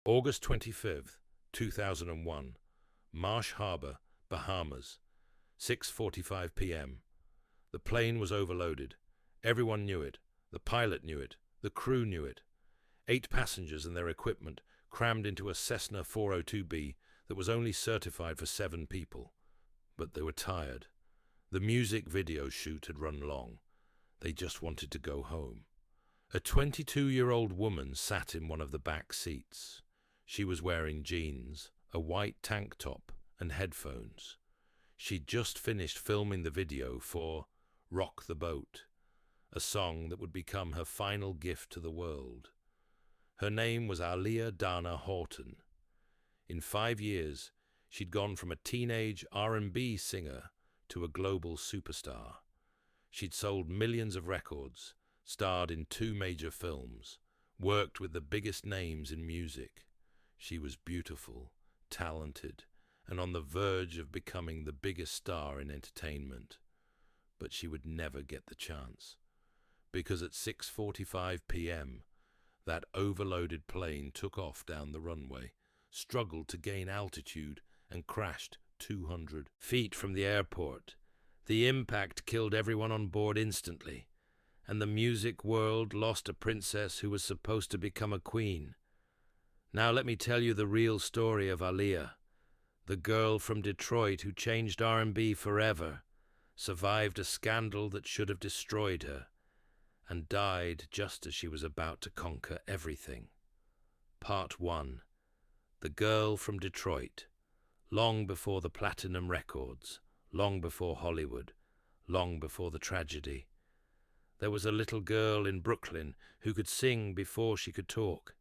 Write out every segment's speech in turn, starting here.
August 25th, 2001, Marsh Harbor, Bahamas, 6:45 p.m. The plane was overloaded. Everyone knew it. The pilot knew it. The crew knew it. 8 passengers and their equipment crammed into a Cessna 402B that was only certified for 7 people. But they were tired. The music video shoot had run long. They just wanted to go home. A 22-year-old woman sat in one of the back seats. She was wearing jeans, a white tank top, and headphones. She'd just finished filming the video for Rock the Boat, a song that would become her final gift to the world. Her name was Aaliyah Dana Horton. In 5 years, she'd gone from a teenage R&B singer to a global superstar. She'd sold millions of records, starred in 2 major films, worked with the biggest names in music. She was beautiful, talented, and on the verge of becoming the biggest star in entertainment. But she would never get the chance, because at 6:45 p.m., that overloaded plane took off down the runway, struggled to gain altitude, and crashed 200 feet from the airport. The impact killed everyone on board instantly, and the music world lost a princess who was supposed to become a queen. Now let me tell you the real story of Aaliyah, the girl from Detroit who changed R&B forever, survived a scandal that should have destroyed her, and died just as she was about to conquer everything. Part 1. The girl from Detroit. Long before the platinum records, long before Hollywood, long before the tragedy. There was a little girl in Brooklyn who could sing before she could talk.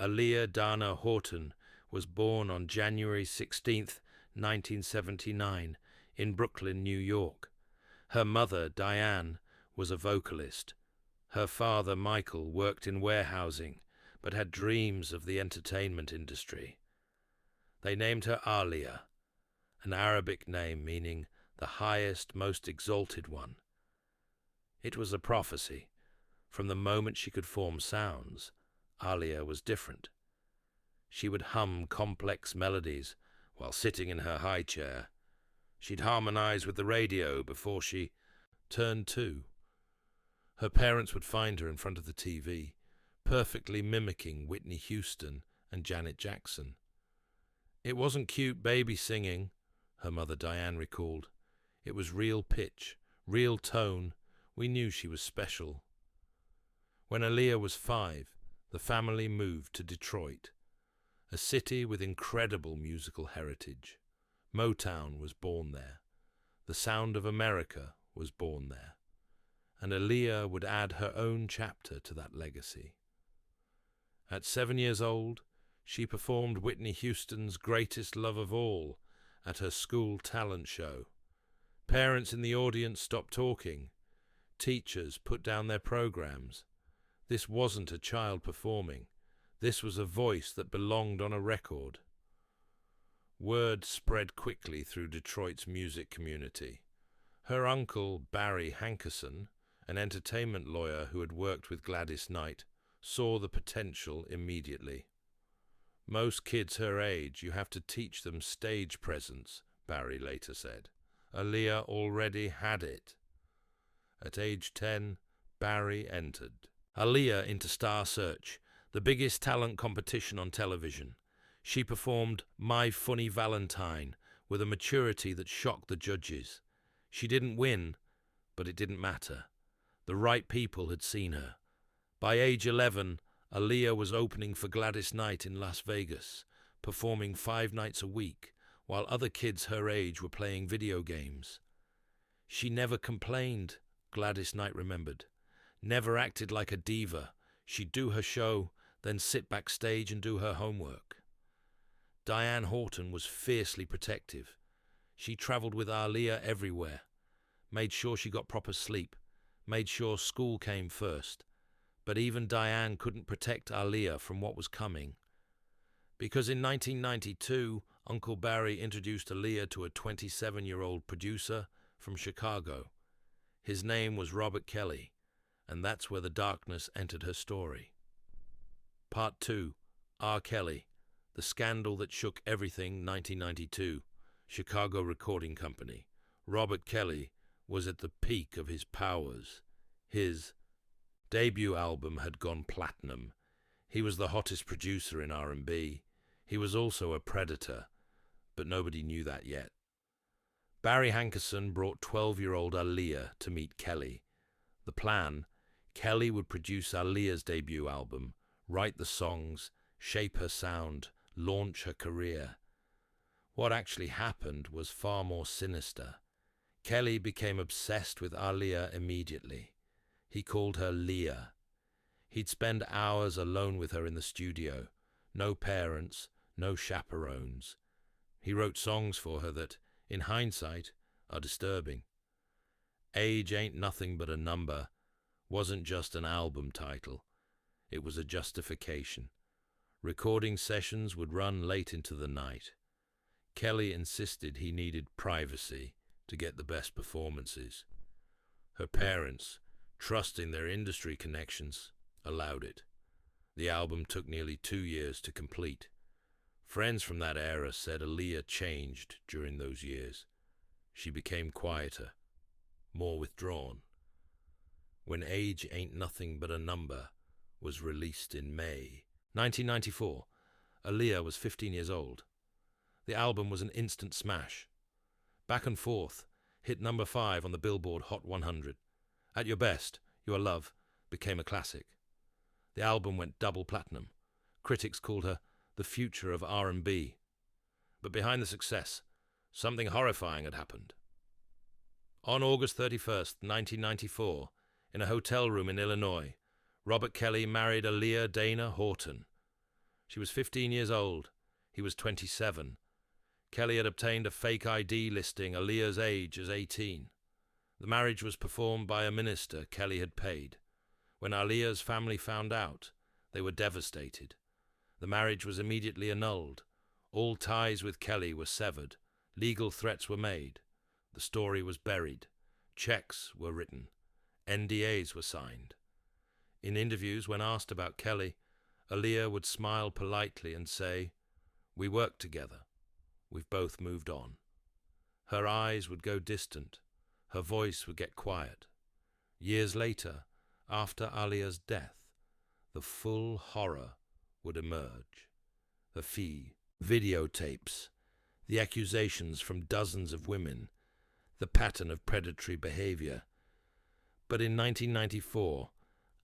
Aaliyah Dana Horton was born on January 16th, 1979, in Brooklyn, New York. Her mother, Diane, was a vocalist. Her father, Michael, worked in warehousing, but had dreams of the entertainment industry. They named her Aaliyah, an Arabic name meaning the highest, most exalted one. It was a prophecy. From the moment she could form sounds, Aaliyah was different. She would hum complex melodies while sitting in her high chair. She'd harmonize with the radio before she turned 2. Her parents would find her in front of the TV, perfectly mimicking Whitney Houston and Janet Jackson. It wasn't cute baby singing, her mother Diane recalled. It was real pitch, real tone. We knew she was special. When Aaliyah was 5, the family moved to Detroit, a city with incredible musical heritage. Motown was born there. The sound of America was born there. And Aaliyah would add her own chapter to that legacy. At 7 years old, she performed Whitney Houston's Greatest Love of All at her school talent show. Parents in the audience stopped talking. Teachers put down their programs. This wasn't a child performing. This was a voice that belonged on a record. Word spread quickly through Detroit's music community. Her uncle, Barry Hankerson, an entertainment lawyer who had worked with Gladys Knight, saw the potential immediately. Most kids her age, you have to teach them stage presence, Barry later said. Aaliyah already had it. At age 10, Barry entered. Aaliyah into Star Search, the biggest talent competition on television. She performed My Funny Valentine with a maturity that shocked the judges. She didn't win, but it didn't matter. The right people had seen her. By age 11, Aaliyah was opening for Gladys Knight in Las Vegas, performing 5 nights a week, while other kids her age were playing video games. She never complained, Gladys Knight remembered. Never acted like a diva. She'd do her show, then sit backstage and do her homework. Diane Horton was fiercely protective. She traveled with Aaliyah everywhere, made sure she got proper sleep, made sure school came first. But even Diane couldn't protect Aaliyah from what was coming. Because in 1992, Uncle Barry introduced Aaliyah to a 27-year-old producer from Chicago. His name was RKelly, and that's where the darkness entered her story. Part 2, RKelly, The Scandal That Shook Everything, 1992, Chicago Recording Company. RKelly was at the peak of his powers. His debut album had gone platinum. He was the hottest producer in R&B. He was also a predator, but nobody knew that yet. Barry Hankerson brought 12-year-old Aaliyah to meet Kelly. The plan: Kelly would produce Aaliyah's debut album, write the songs, shape her sound, launch her career. What actually happened was far more sinister. Kelly became obsessed with Aaliyah immediately. He called her Leah. He'd spend hours alone with her in the studio. No parents, no chaperones. He wrote songs for her that, in hindsight, are disturbing. Age Ain't Nothing But a Number wasn't just an album title. It was a justification. Recording sessions would run late into the night. Kelly insisted he needed privacy to get the best performances. Her parents, trusting their industry connections, allowed it. The album took nearly 2 years to complete. Friends from that era said Aaliyah changed during those years. She became quieter, more withdrawn. When Age Ain't Nothing But a Number was released in May 1994, Aaliyah was 15 years old. The album was an instant smash. Back and Forth hit number 5 on the Billboard Hot 100. At Your Best, Your Love became a classic. The album went double platinum. Critics called her the future of R&B. But behind the success, something horrifying had happened. On August 31st, 1994, in a hotel room in Illinois, RKelly married Aaliyah Dana Horton. She was 15 years old. He was 27. Kelly had obtained a fake ID listing Aaliyah's age as 18. The marriage was performed by a minister Kelly had paid. When Aaliyah's family found out, they were devastated. The marriage was immediately annulled. All ties with Kelly were severed. Legal threats were made. The story was buried. Checks were written. NDAs were signed. In interviews, when asked about Kelly, Aaliyah would smile politely and say, "We worked together. We've both moved on." Her eyes would go distant. Her voice would get quiet. Years later, after Aaliyah's death, the full horror would emerge. The videotapes, the accusations from dozens of women, the pattern of predatory behavior. But in 1994,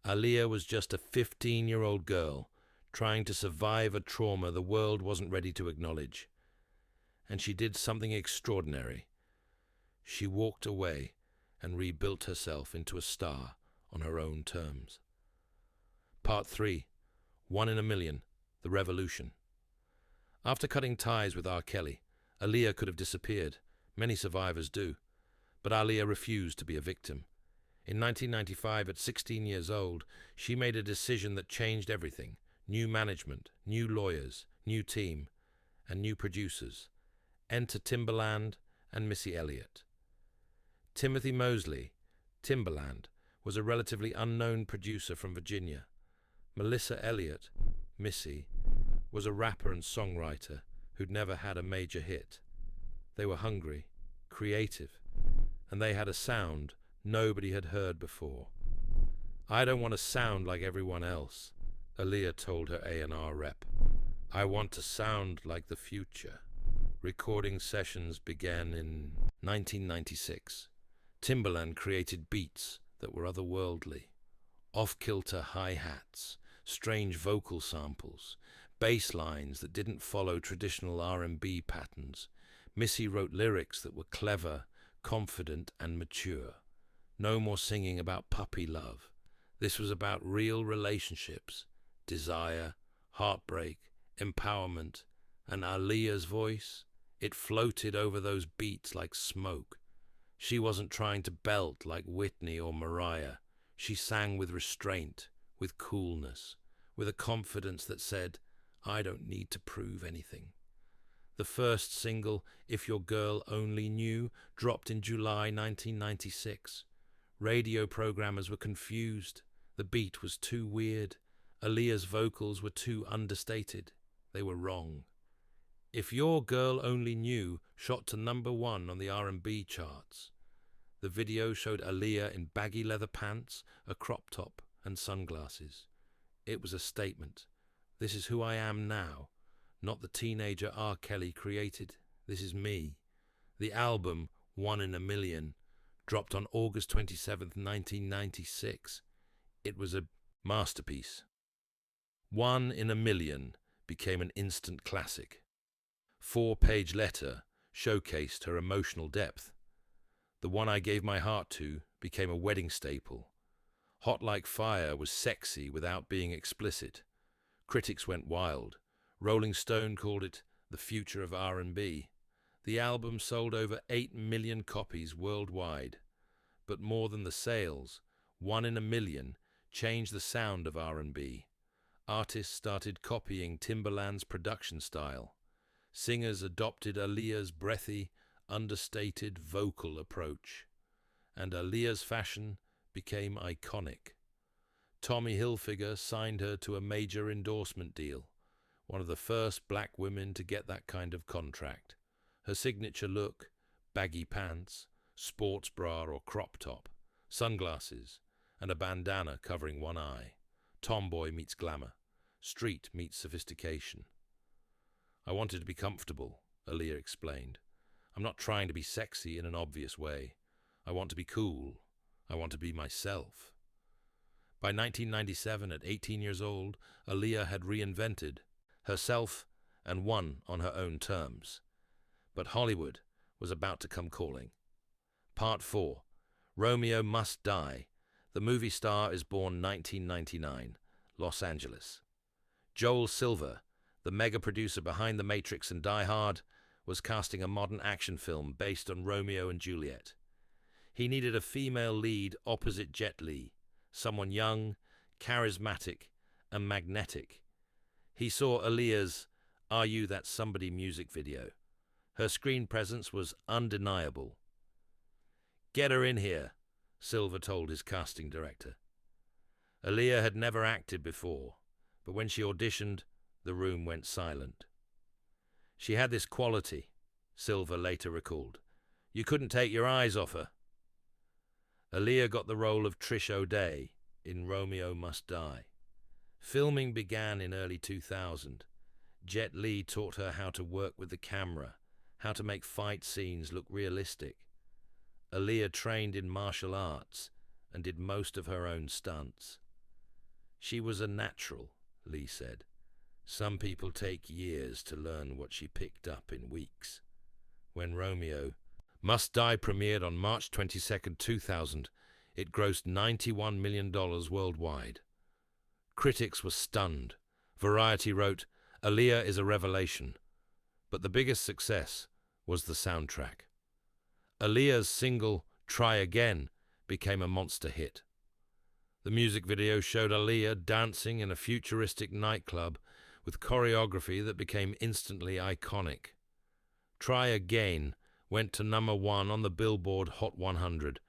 Aaliyah was just a 15-year-old girl trying to survive a trauma the world wasn't ready to acknowledge. And she did something extraordinary. She walked away and rebuilt herself into a star on her own terms. Part 3. 1 in a Million, The Revolution. After cutting ties with RKelly, Aaliyah could have disappeared. Many survivors do. But Aaliyah refused to be a victim. In 1995, at 16 years old, she made a decision that changed everything. New management, new lawyers, new team, and new producers. Enter Timbaland and Missy Elliott. Timothy Mosley, Timbaland, was a relatively unknown producer from Virginia. Melissa Elliott, Missy, was a rapper and songwriter who'd never had a major hit. They were hungry, creative, and they had a sound nobody had heard before. "I don't want to sound like everyone else," Aaliyah told her A&R rep. "I want to sound like the future." Recording sessions began in 1996. Timbaland created beats that were otherworldly. Off-kilter hi-hats, strange vocal samples, bass lines that didn't follow traditional R&B patterns. Missy wrote lyrics that were clever, confident, and mature. No more singing about puppy love. This was about real relationships, desire, heartbreak, empowerment, and Aaliyah's voice, it floated over those beats like smoke. She wasn't trying to belt like Whitney or Mariah. She sang with restraint, with coolness, with a confidence that said, "I don't need to prove anything." The first single, If Your Girl Only Knew, dropped in July 1996. Radio programmers were confused. The beat was too weird. Aaliyah's vocals were too understated. they were wrong. If Your Girl Only Knew shot to #1 on the R&B charts. The video showed Aaliyah in baggy leather pants, a crop top, and sunglasses. It was a statement. This is who I am now, not the teenager RKelly created. This is me. The album, 1 in a Million, dropped on August 27, 1996. It was a masterpiece. 1 in a Million became an instant classic. 4-page letter showcased her emotional depth. The One I Gave My Heart To became a wedding staple. Hot Like Fire was sexy without being explicit. Critics went wild. Rolling Stone called it the future of R&B. The album sold over 8 million copies worldwide. But more than the sales, 1 in a Million changed the sound of R&B. Artists started copying Timbaland's production style. Singers adopted Aaliyah's breathy, understated vocal approach. And Aaliyah's fashion became iconic. Tommy Hilfiger signed her to a major endorsement deal, one of the first black women to get that kind of contract. Her signature look, baggy pants, sports bra or crop top, sunglasses, and a bandana covering one eye. Tomboy meets glamour. Street meets sophistication. I wanted to be comfortable, Aaliyah explained. I'm not trying to be sexy in an obvious way. I want to be cool. I want to be myself. By 1997, at 18 years old, Aaliyah had reinvented herself and won on her own terms. But Hollywood was about to come calling. Part 4. Romeo Must Die. The movie star is born 1999, Los Angeles. Joel Silver, the mega producer behind The Matrix and Die Hard, was casting a modern action film based on Romeo and Juliet. He needed a female lead opposite Jet Li, someone young, charismatic, and magnetic. He saw Aaliyah's Are You That Somebody music video. Her screen presence was undeniable. Get her in here, Silver told his casting director. Aaliyah had never acted before, but when she auditioned, the room went silent. She had this quality, Silver later recalled. You couldn't take your eyes off her. Aaliyah got the role of Trish O'Day in Romeo Must Die. Filming began in early 2000. Jet Li taught her how to work with the camera, how to make fight scenes look realistic. Aaliyah trained in martial arts and did most of her own stunts. She was a natural, Li said. Some people take years to learn what she picked up in weeks. When Romeo Must Die premiered on March 22, 2000, it grossed $91 million worldwide. Critics were stunned. Variety wrote, Aaliyah is a revelation. But the biggest success was the soundtrack. Aaliyah's single, Try Again, became a monster hit. The music video showed Aaliyah dancing in a futuristic nightclub with choreography that became instantly iconic. Try Again went to #1 on the Billboard Hot 100,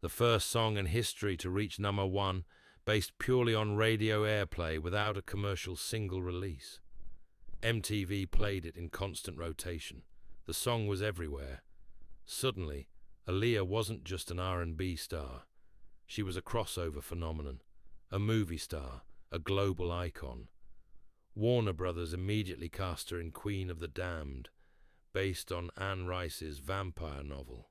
the first song in history to reach #1 based purely on radio airplay without a commercial single release. MTV played it in constant rotation. The song was everywhere. Suddenly, Aaliyah wasn't just an R&B star. She was a crossover phenomenon, a movie star, a global icon. Warner Brothers immediately cast her in Queen of the Damned, based on Anne Rice's vampire novel.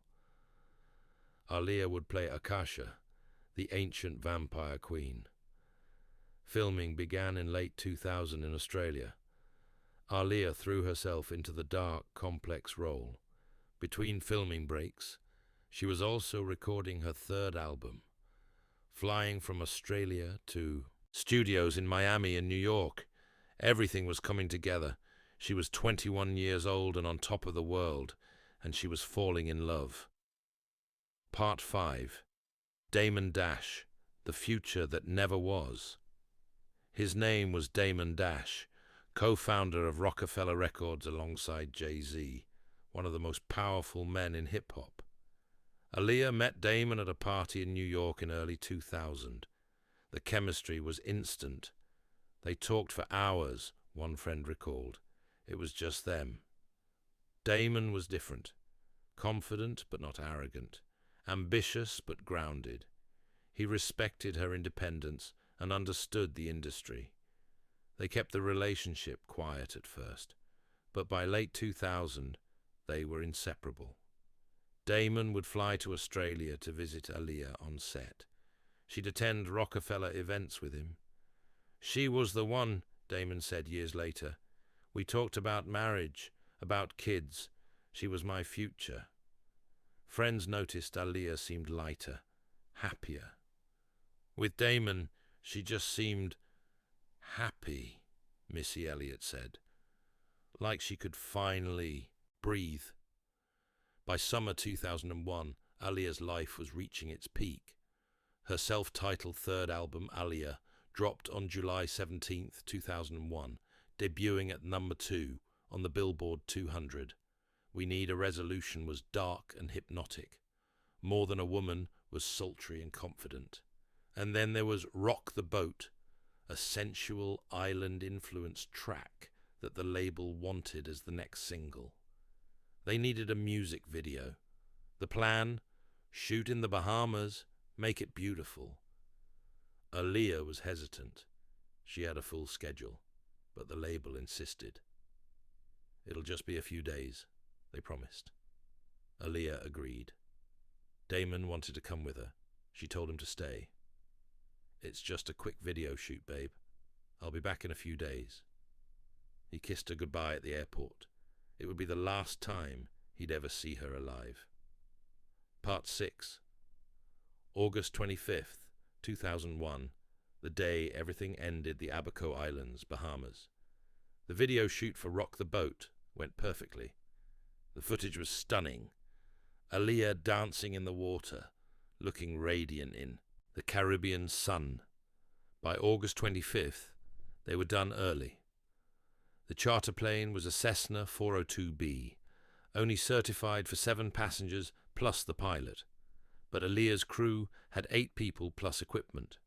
Aaliyah would play Akasha, the ancient vampire queen. Filming began in late 2000 in Australia. Aaliyah threw herself into the dark, complex role. Between filming breaks, she was also recording her third album, flying from Australia to studios in Miami and New York. Everything was coming together. She was 21 years old and on top of the world, and she was falling in love. Part 5. Damon Dash, the future that never was. His name was Damon Dash, co-founder of Rockefeller Records alongside Jay-Z, one of the most powerful men in hip-hop. Aaliyah met Damon at a party in New York in early 2000. The chemistry was instant. They talked for hours, one friend recalled. It was just them. Damon was different. Confident but not arrogant. Ambitious but grounded. He respected her independence and understood the industry. They kept the relationship quiet at first, but by late 2000, they were inseparable. Damon would fly to Australia to visit Aaliyah on set. She'd attend Rockefeller events with him. She was the one, Damon said years later. We talked about marriage, about kids. She was my future. Friends noticed Aaliyah seemed lighter, happier. With Damon, she just seemed happy, Missy Elliott said, like she could finally breathe. By summer 2001, Aaliyah's life was reaching its peak. Her self-titled third album, Aaliyah, dropped on July 17, 2001, debuting at number 2 on the Billboard 200. We Need a Resolution was dark and hypnotic. More Than a Woman was sultry and confident. And then there was Rock the Boat, a sensual island-influenced track that the label wanted as the next single. They needed a music video. The plan? Shoot in the Bahamas, make it beautiful. Aaliyah was hesitant. She had a full schedule, but the label insisted. It'll just be a few days, they promised. Aaliyah agreed. Damon wanted to come with her. She told him to stay. It's just a quick video shoot, babe. I'll be back in a few days. He kissed her goodbye at the airport. It would be the last time he'd ever see her alive. Part 6. August 25th, 2001, the day everything ended, the Abaco Islands, Bahamas. The video shoot for Rock the Boat went perfectly. The footage was stunning. Aaliyah dancing in the water, looking radiant in the Caribbean sun. By August 25th, they were done early. The charter plane was a Cessna 402B, only certified for 7 passengers plus the pilot. But Aaliyah's crew had 8 people plus equipment.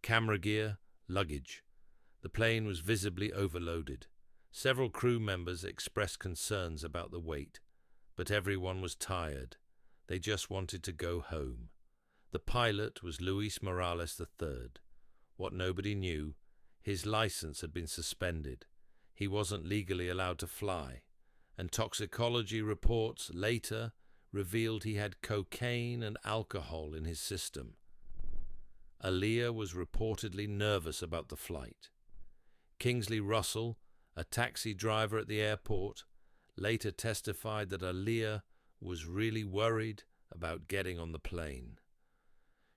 Camera gear, luggage. The plane was visibly overloaded. Several crew members expressed concerns about the weight, but everyone was tired. They just wanted to go home. The pilot was Luis Morales III. What nobody knew, his license had been suspended. He wasn't legally allowed to fly, and toxicology reports later revealed he had cocaine and alcohol in his system. Aaliyah was reportedly nervous about the flight. Kingsley Russell, a taxi driver at the airport, later testified that Aaliyah was really worried about getting on the plane.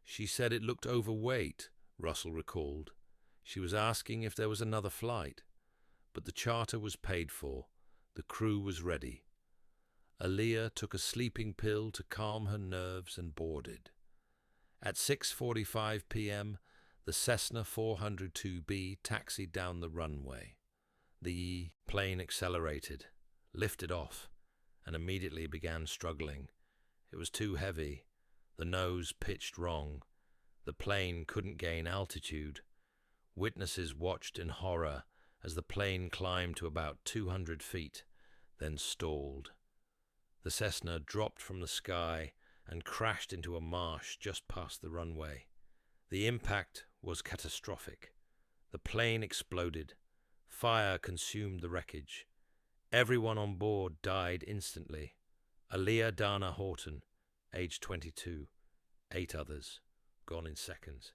She said it looked overweight, Russell recalled. She was asking if there was another flight, but the charter was paid for. The crew was ready. Aaliyah took a sleeping pill to calm her nerves and boarded. At 6:45 p.m., the Cessna 402B taxied down the runway. The plane accelerated, lifted off, and immediately began struggling. It was too heavy. The nose pitched wrong. The plane couldn't gain altitude. Witnesses watched in horror as the plane climbed to about 200 feet, then stalled. The Cessna dropped from the sky and crashed into a marsh just past the runway. The impact was catastrophic. The plane exploded. Fire consumed the wreckage. Everyone on board died instantly. Aaliyah Dana Horton, age 22. 8 others, gone in seconds.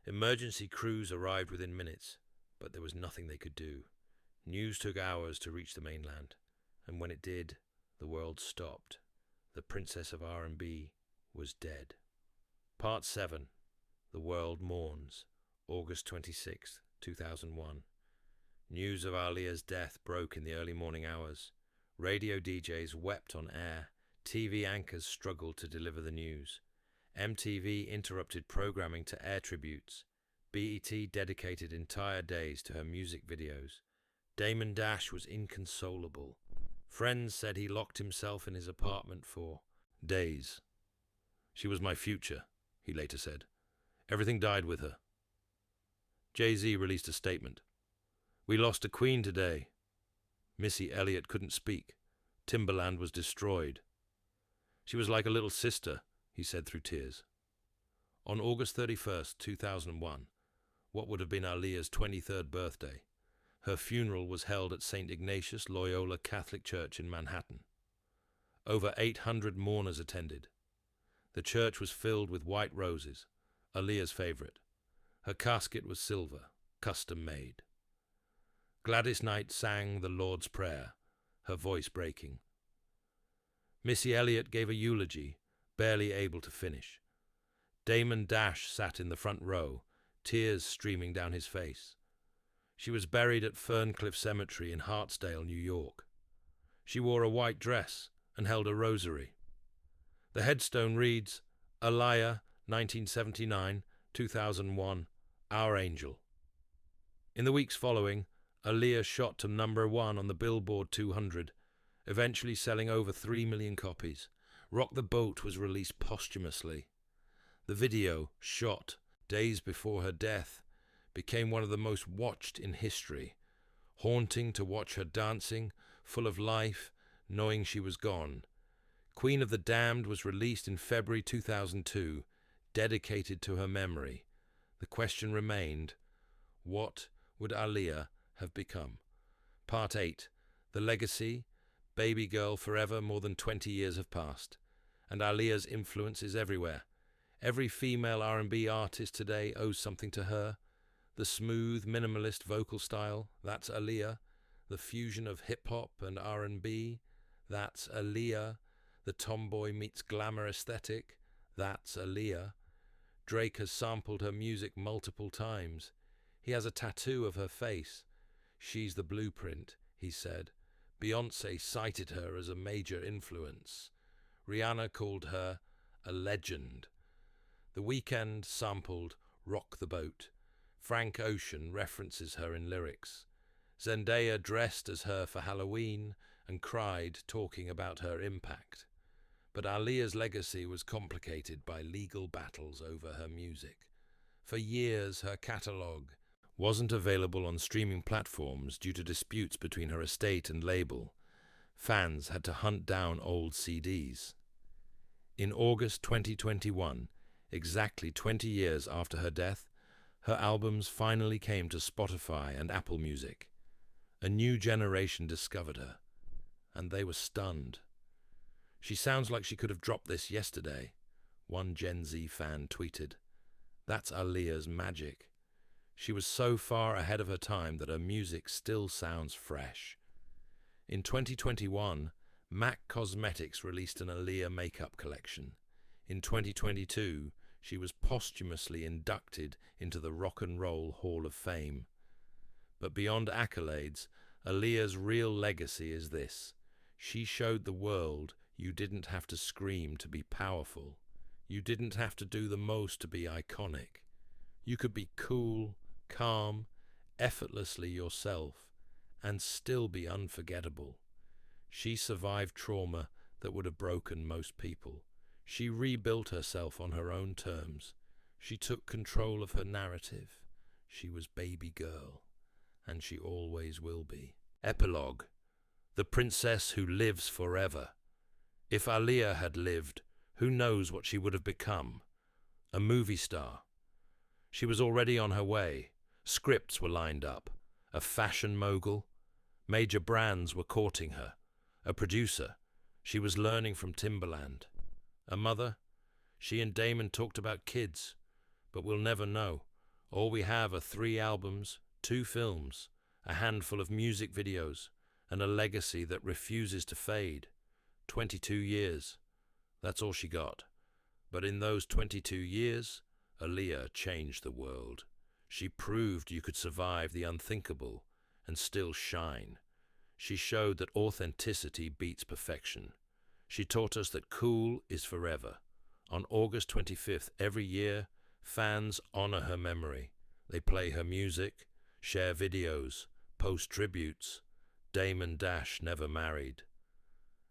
Emergency crews arrived within minutes, but there was nothing they could do. News took hours to reach the mainland, and when it did, the world stopped. The Princess of R&B was dead. Part 7. The World Mourns, August 26, 2001. News of Aaliyah's death broke in the early morning hours. Radio DJs wept on air. TV anchors struggled to deliver the news. MTV interrupted programming to air tributes. BET dedicated entire days to her music videos. Damon Dash was inconsolable. Friends said he locked himself in his apartment for days. She was my future, he later said. Everything died with her. Jay-Z released a statement. We lost a queen today. Missy Elliott couldn't speak. Timbaland was destroyed. She was like a little sister, he said through tears. On August 31st, 2001, what would have been Aaliyah's 23rd birthday, her funeral was held at St. Ignatius Loyola Catholic Church in Manhattan. Over 800 mourners attended. The church was filled with white roses, Aaliyah's favorite. Her casket was silver, custom made. Gladys Knight sang the Lord's Prayer, her voice breaking. Missy Elliott gave a eulogy, barely able to finish. Damon Dash sat in the front row, tears streaming down his face. She was buried at Ferncliff Cemetery in Hartsdale, New York. She wore a white dress and held a rosary. The headstone reads, Aaliyah, 1979-2001, Our Angel. In the weeks following, Aaliyah shot to #1 on the Billboard 200, eventually selling over 3 million copies. Rock the Boat was released posthumously. The video, shot days before her death, became one of the most watched in history. Haunting to watch her dancing, full of life, knowing she was gone. Queen of the Damned was released in February 2002, dedicated to her memory. The question remained, what would Aaliyah have become? Part 8. The Legacy. Baby Girl Forever. More than 20 years have passed, and Aaliyah's influence is everywhere. Every female R&B artist today owes something to her. The smooth, minimalist vocal style, that's Aaliyah. The fusion of hip-hop and R&B, that's Aaliyah. The tomboy meets glamour aesthetic, that's Aaliyah. Drake has sampled her music multiple times. He has a tattoo of her face. She's the blueprint, he said. Beyoncé cited her as a major influence. Rihanna called her a legend. The Weeknd sampled Rock the Boat. Frank Ocean references her in lyrics. Zendaya dressed as her for Halloween and cried talking about her impact. But Aaliyah's legacy was complicated by legal battles over her music. For years, her catalogue wasn't available on streaming platforms due to disputes between her estate and label. Fans had to hunt down old CDs. In August 2021, exactly 20 years after her death, her albums finally came to Spotify and Apple Music. A new generation discovered her, and they were stunned. She sounds like she could have dropped this yesterday, one Gen Z fan tweeted. That's Aaliyah's magic. She was so far ahead of her time that her music still sounds fresh. In 2021, MAC Cosmetics released an Aaliyah makeup collection. In 2022, she was posthumously inducted into the Rock and Roll Hall of Fame. But beyond accolades, Aaliyah's real legacy is this. She showed the world you didn't have to scream to be powerful. You didn't have to do the most to be iconic. You could be cool, calm, effortlessly yourself, and still be unforgettable. She survived trauma that would have broken most people. She rebuilt herself on her own terms. She took control of her narrative. She was baby girl, and she always will be. Epilogue. The princess who lives forever. If Aaliyah had lived, who knows what she would have become? A movie star. She was already on her way. Scripts were lined up. A fashion mogul. Major brands were courting her. A producer. She was learning from Timbaland. A mother. She and Damon talked about kids, but we'll never know. All we have are 3 albums, 2 films, a handful of music videos, and a legacy that refuses to fade. 22 years. That's all she got. But in those 22 years, Aaliyah changed the world. She proved you could survive the unthinkable and still shine. She showed that authenticity beats perfection. She taught us that cool is forever. On August 25th every year, fans honor her memory. They play her music, share videos, post tributes. Damon Dash never married.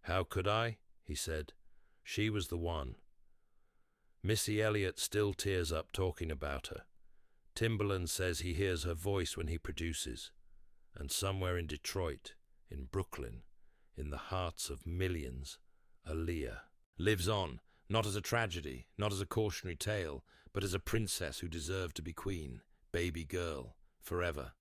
How could I? He said. She was the one. Missy Elliott still tears up talking about her. Timbaland says he hears her voice when he produces. And somewhere in Detroit, in Brooklyn, in the hearts of millions, Aaliyah lives on, not as a tragedy, not as a cautionary tale, but as a princess who deserved to be queen, baby girl, forever.